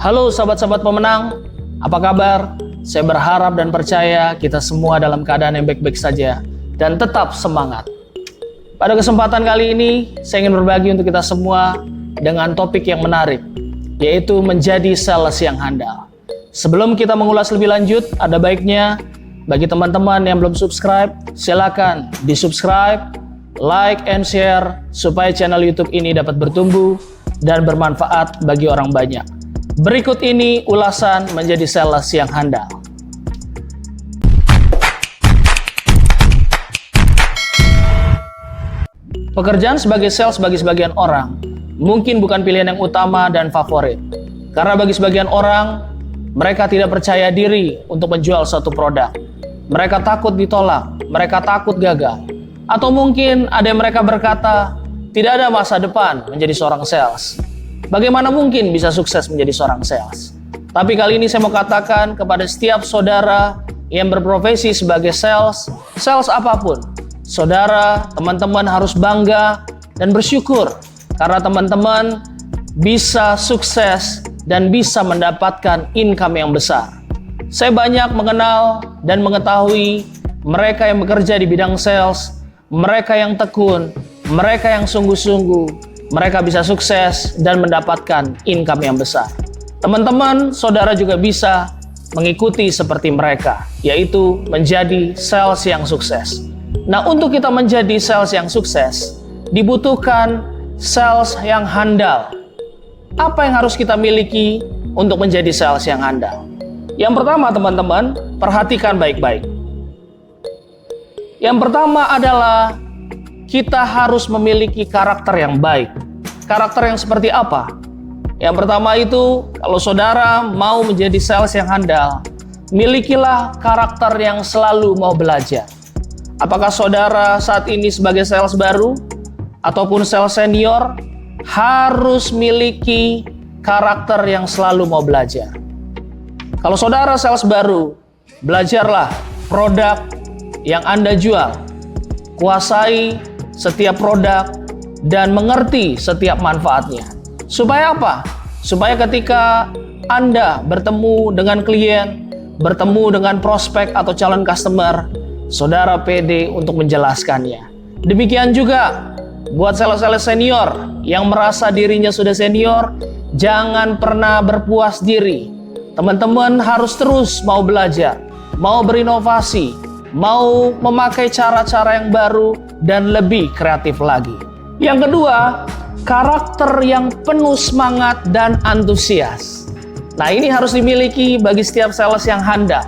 Halo sahabat-sahabat pemenang, apa kabar? Saya berharap dan percaya kita semua dalam keadaan yang baik-baik saja dan tetap semangat. Pada kesempatan kali ini, saya ingin berbagi untuk kita semua dengan topik yang menarik, yaitu menjadi sales yang handal. Sebelum kita mengulas lebih lanjut, ada baiknya bagi teman-teman yang belum subscribe, silakan di-subscribe, like, and share supaya channel YouTube ini dapat bertumbuh dan bermanfaat bagi orang banyak. Berikut ini ulasan menjadi sales yang handal. Pekerjaan sebagai sales bagi sebagian orang mungkin bukan pilihan yang utama dan favorit. Karena bagi sebagian orang, mereka tidak percaya diri untuk menjual suatu produk. Mereka takut ditolak, mereka takut gagal. Atau mungkin ada yang mereka berkata, tidak ada masa depan menjadi seorang sales. Bagaimana mungkin bisa sukses menjadi seorang sales? Tapi kali ini saya mau katakan kepada setiap saudara yang berprofesi sebagai sales apapun. Saudara, teman-teman harus bangga dan bersyukur karena teman-teman bisa sukses dan bisa mendapatkan income yang besar. Saya banyak mengenal dan mengetahui mereka yang bekerja di bidang sales, mereka yang tekun, mereka yang sungguh-sungguh, mereka bisa sukses dan mendapatkan income yang besar. Teman-teman, saudara juga bisa mengikuti seperti mereka, yaitu menjadi sales yang sukses. Nah, untuk kita menjadi sales yang sukses, dibutuhkan sales yang handal. Apa yang harus kita miliki untuk menjadi sales yang handal? Yang pertama, teman-teman, perhatikan baik-baik. Yang pertama adalah kita harus memiliki karakter yang baik. Karakter yang seperti apa? Yang pertama itu, kalau saudara mau menjadi sales yang handal, milikilah karakter yang selalu mau belajar. Apakah saudara saat ini sebagai sales baru ataupun sales senior harus miliki karakter yang selalu mau belajar? Kalau saudara sales baru, belajarlah produk yang Anda jual. Kuasai setiap produk dan mengerti setiap manfaatnya. Supaya apa? Supaya ketika Anda bertemu dengan klien, bertemu dengan prospek atau calon customer, saudara pede untuk menjelaskannya. Demikian juga buat sales-sales senior yang merasa dirinya sudah senior, jangan pernah berpuas diri. Teman-teman harus terus mau belajar, mau berinovasi, mau memakai cara-cara yang baru dan lebih kreatif lagi. Yang kedua, karakter yang penuh semangat dan antusias. Nah, ini harus dimiliki bagi setiap sales yang handal.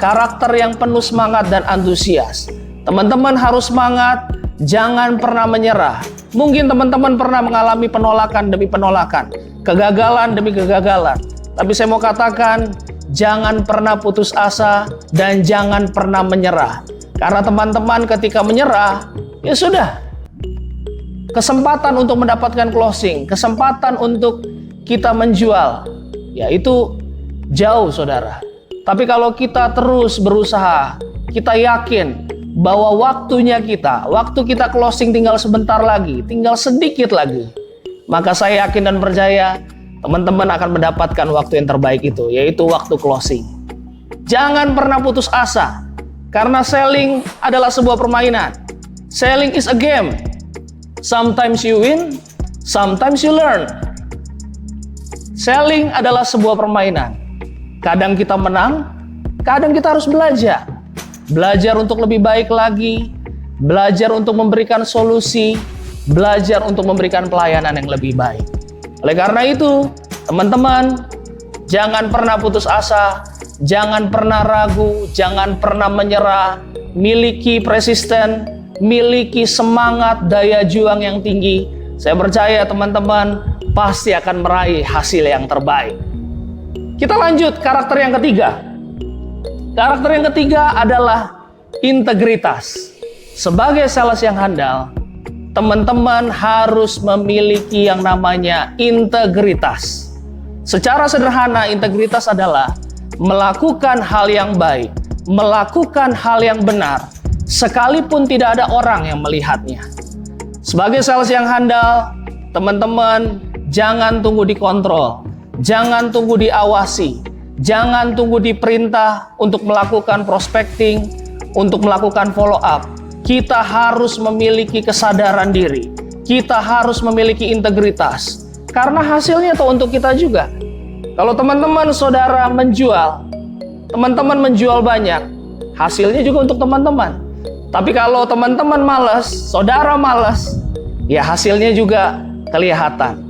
Karakter yang penuh semangat dan antusias. Teman-teman harus semangat, jangan pernah menyerah. Mungkin teman-teman pernah mengalami penolakan demi penolakan, kegagalan demi kegagalan. Tapi saya mau katakan, jangan pernah putus asa dan jangan pernah menyerah. Karena teman-teman ketika menyerah, ya sudah. Kesempatan untuk mendapatkan closing, kesempatan untuk kita menjual, ya itu jauh, saudara. Tapi kalau kita terus berusaha, kita yakin bahwa waktu kita closing tinggal sebentar lagi, tinggal sedikit lagi, maka saya yakin dan percaya teman-teman akan mendapatkan waktu yang terbaik itu, yaitu waktu closing. Jangan pernah putus asa, karena selling adalah sebuah permainan. Selling is a game. Sometimes you win, sometimes you learn. Selling adalah sebuah permainan. Kadang kita menang, kadang kita harus belajar. Belajar untuk lebih baik lagi, belajar untuk memberikan solusi, belajar untuk memberikan pelayanan yang lebih baik. Oleh karena itu, teman-teman, jangan pernah putus asa, jangan pernah ragu, jangan pernah menyerah, miliki persisten, miliki semangat daya juang yang tinggi. Saya percaya teman-teman pasti akan meraih hasil yang terbaik. Kita lanjut, karakter yang ketiga. Karakter yang ketiga adalah integritas. Sebagai sales yang handal, teman-teman harus memiliki yang namanya integritas. Secara sederhana, integritas adalah melakukan hal yang baik, melakukan hal yang benar, sekalipun tidak ada orang yang melihatnya. Sebagai sales yang handal, teman-teman jangan tunggu dikontrol, Jangan tunggu diawasi, jangan tunggu diperintah untuk melakukan prospecting, untuk melakukan follow up. Kita harus memiliki kesadaran diri, kita harus memiliki integritas, karena hasilnya itu untuk kita juga. Kalau teman-teman saudara menjual, teman-teman menjual banyak, hasilnya juga untuk teman-teman. Tapi kalau teman-teman malas, saudara malas, ya hasilnya juga kelihatan.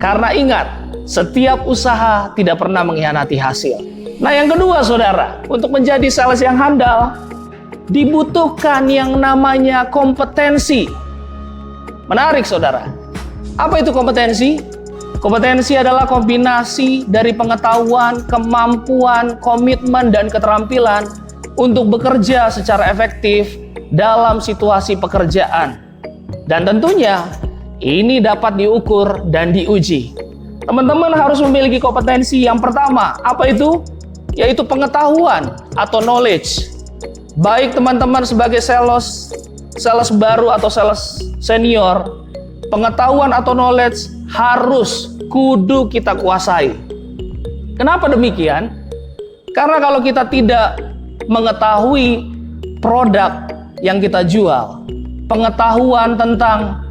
Karena ingat, setiap usaha tidak pernah mengkhianati hasil. Nah, yang kedua saudara, untuk menjadi sales yang handal, dibutuhkan yang namanya kompetensi. Menarik saudara. Apa itu kompetensi? Kompetensi adalah kombinasi dari pengetahuan, kemampuan, komitmen, dan keterampilan untuk bekerja secara efektif dalam situasi pekerjaan. Dan tentunya ini dapat diukur dan diuji. Teman-teman harus memiliki kompetensi yang pertama. Apa itu? Yaitu pengetahuan atau knowledge. Baik teman-teman sebagai sales baru atau sales senior, pengetahuan atau knowledge harus kudu kita kuasai. Kenapa demikian? Karena kalau kita tidak mengetahui produk yang kita jual, pengetahuan tentang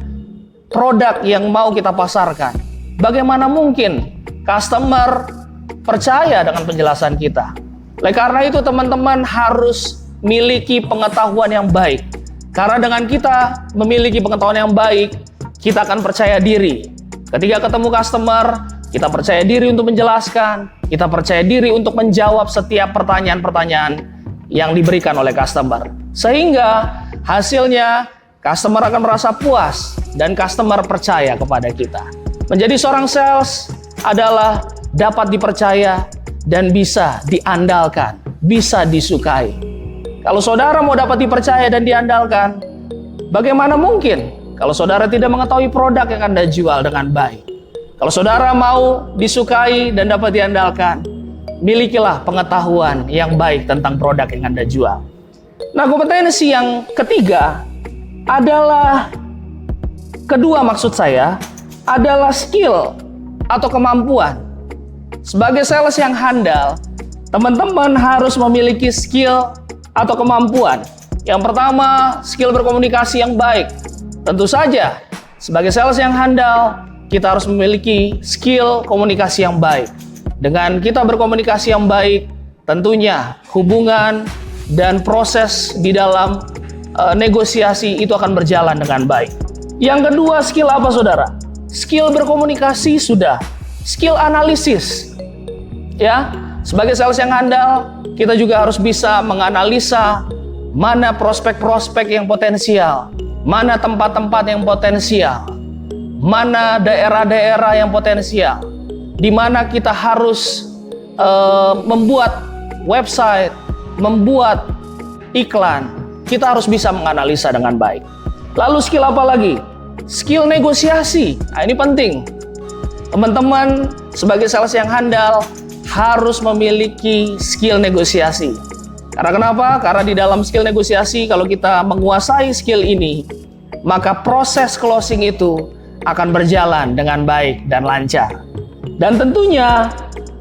produk yang mau kita pasarkan, bagaimana mungkin customer percaya dengan penjelasan kita? Oleh karena itu teman-teman harus miliki pengetahuan yang baik. Karena dengan kita memiliki pengetahuan yang baik, kita akan percaya diri. Ketika ketemu customer, kita percaya diri untuk menjelaskan, kita percaya diri untuk menjawab setiap pertanyaan-pertanyaan yang diberikan oleh customer. Sehingga hasilnya customer akan merasa puas dan customer percaya kepada kita. Menjadi seorang sales adalah dapat dipercaya dan bisa diandalkan, bisa disukai. Kalau saudara mau dapat dipercaya dan diandalkan, bagaimana mungkin kalau saudara tidak mengetahui produk yang Anda jual dengan baik? Kalau saudara mau disukai dan dapat diandalkan, milikilah pengetahuan yang baik tentang produk yang Anda jual. Nah, kompetensi yang ketiga adalah, maksud saya adalah skill atau kemampuan. Sebagai sales yang handal, teman-teman harus memiliki skill atau kemampuan. Yang pertama, skill berkomunikasi yang baik. Tentu saja, sebagai sales yang handal, kita harus memiliki skill komunikasi yang baik. Dengan kita berkomunikasi yang baik, tentunya hubungan dan proses di dalam negosiasi itu akan berjalan dengan baik. Yang kedua, skill apa saudara? Skill berkomunikasi sudah. Skill analisis. Ya, sebagai sales yang handal, kita juga harus bisa menganalisa mana prospek-prospek yang potensial, mana tempat-tempat yang potensial, mana daerah-daerah yang potensial, di mana kita harus membuat website, membuat iklan. Kita harus bisa menganalisa dengan baik. Lalu skill apa lagi? Skill negosiasi. Nah, ini penting. Teman-teman sebagai sales yang handal harus memiliki skill negosiasi. Karena kenapa? Karena di dalam skill negosiasi, kalau kita menguasai skill ini, maka proses closing itu akan berjalan dengan baik dan lancar. Dan tentunya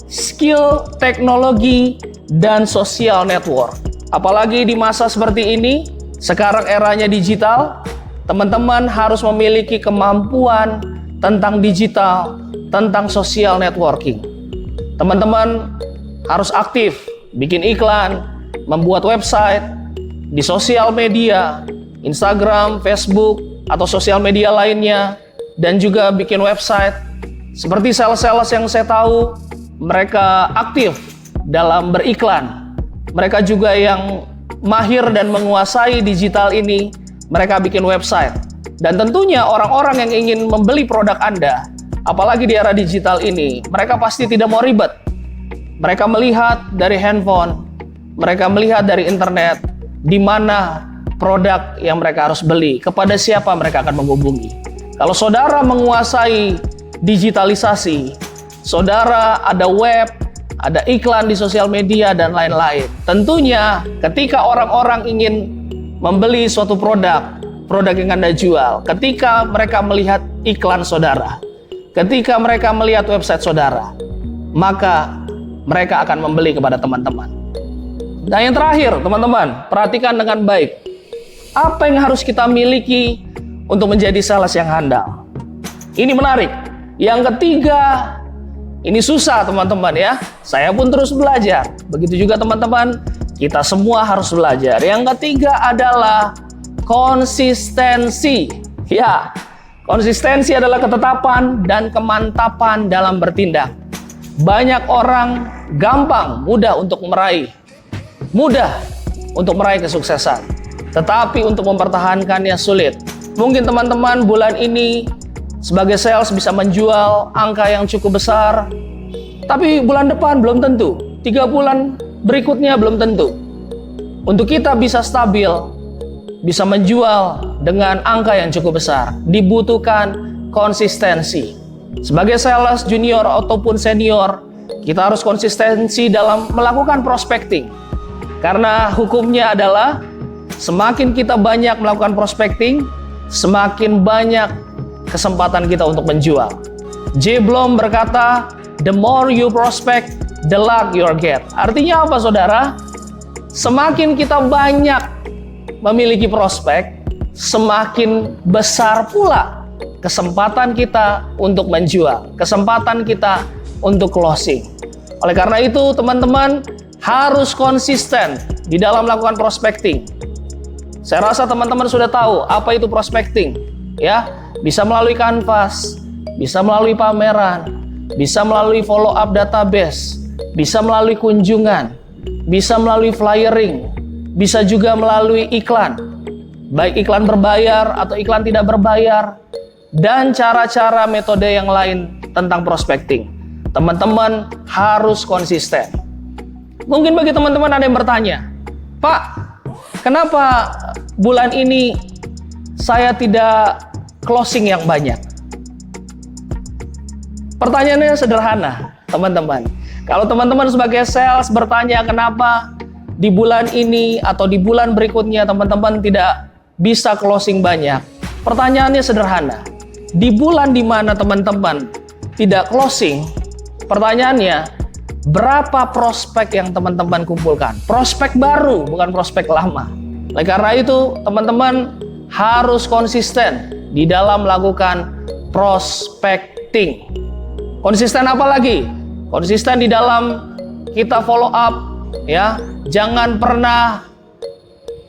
skill teknologi dan social network. Apalagi di masa seperti ini, sekarang eranya digital, teman-teman harus memiliki kemampuan tentang digital, tentang social networking. Teman-teman harus aktif, bikin iklan, membuat website di sosial media, Instagram, Facebook, atau sosial media lainnya, dan juga bikin website. Seperti sales-sales yang saya tahu, mereka aktif dalam beriklan. Mereka juga yang mahir dan menguasai digital ini, mereka bikin website. Dan tentunya orang-orang yang ingin membeli produk Anda, apalagi di era digital ini, mereka pasti tidak mau ribet. Mereka melihat dari handphone, mereka melihat dari internet, di mana produk yang mereka harus beli, kepada siapa mereka akan menghubungi. Kalau saudara menguasai digitalisasi, saudara ada web, ada iklan di sosial media, dan lain-lain. Tentunya ketika orang-orang ingin membeli suatu produk yang Anda jual, ketika mereka melihat iklan saudara, ketika mereka melihat website saudara, maka mereka akan membeli kepada teman-teman. Dan yang terakhir, teman-teman, perhatikan dengan baik. Apa yang harus kita miliki untuk menjadi sales yang handal? Ini menarik. Yang ketiga, ini susah teman-teman ya. Saya pun terus belajar. Begitu juga teman-teman, kita semua harus belajar. Yang ketiga adalah konsistensi. Ya, konsistensi adalah ketetapan dan kemantapan dalam bertindak. Banyak orang mudah untuk meraih kesuksesan, tetapi untuk mempertahankannya sulit. Mungkin teman-teman bulan ini sebagai sales bisa menjual angka yang cukup besar, tapi bulan depan belum tentu, 3 bulan berikutnya belum tentu. Untuk kita bisa stabil, bisa menjual dengan angka yang cukup besar, dibutuhkan konsistensi. Sebagai sales junior ataupun senior, kita harus konsistensi dalam melakukan prospecting. Karena hukumnya adalah semakin kita banyak melakukan prospecting, semakin banyak kesempatan kita untuk menjual. J. Blom berkata, the more you prospect, the luck you get. Artinya apa saudara? Semakin kita banyak memiliki prospek, semakin besar pula kesempatan kita untuk menjual, kesempatan kita untuk closing. Oleh karena itu teman-teman harus konsisten di dalam melakukan prospecting. Saya rasa teman-teman sudah tahu apa itu prospecting, ya. Bisa melalui kanvas, bisa melalui pameran, bisa melalui follow up database, bisa melalui kunjungan, bisa melalui flyering, bisa juga melalui iklan, baik iklan berbayar atau iklan tidak berbayar, dan cara-cara metode yang lain tentang prospecting. Teman-teman harus konsisten. Mungkin bagi teman-teman ada yang bertanya, Pak, kenapa bulan ini saya tidak closing yang banyak? Pertanyaannya sederhana, teman-teman. Kalau teman-teman sebagai sales bertanya kenapa di bulan ini atau di bulan berikutnya teman-teman tidak bisa closing banyak, pertanyaannya sederhana. Di bulan di mana teman-teman tidak closing, pertanyaannya, berapa prospek yang teman-teman kumpulkan? Prospek baru, bukan prospek lama. Oleh karena itu, teman-teman harus konsisten di dalam melakukan prospecting. Konsisten apa lagi? Konsisten di dalam kita follow up, ya. Jangan pernah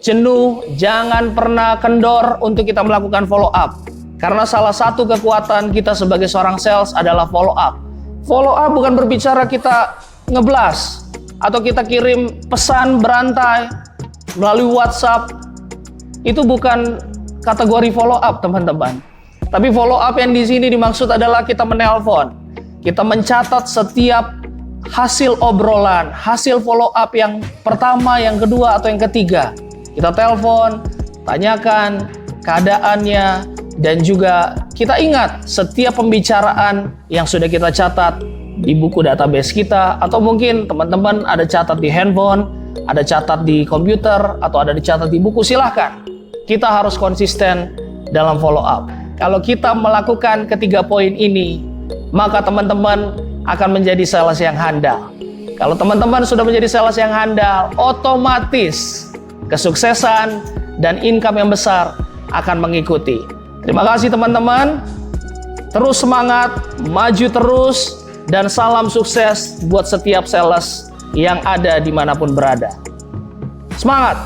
jenuh, jangan pernah kendor untuk kita melakukan follow up. Karena salah satu kekuatan kita sebagai seorang sales adalah follow up. Follow up bukan berbicara kita ngeblas atau kita kirim pesan berantai melalui WhatsApp. Itu bukan kategori follow up, teman-teman. Tapi follow up yang di sini dimaksud adalah kita menelpon, kita mencatat setiap hasil obrolan, hasil follow up yang pertama, yang kedua, atau yang ketiga. Kita telepon, tanyakan keadaannya, dan juga kita ingat setiap pembicaraan yang sudah kita catat di buku database kita, atau mungkin teman-teman ada catat di handphone, ada catat di komputer, atau ada dicatat di buku, silahkan. Kita harus konsisten dalam follow up. Kalau kita melakukan ketiga poin ini, maka teman-teman akan menjadi sales yang handal. Kalau teman-teman sudah menjadi sales yang handal, otomatis kesuksesan dan income yang besar akan mengikuti. Terima kasih teman-teman. Terus semangat, maju terus, dan salam sukses buat setiap sales yang ada dimanapun berada. Semangat!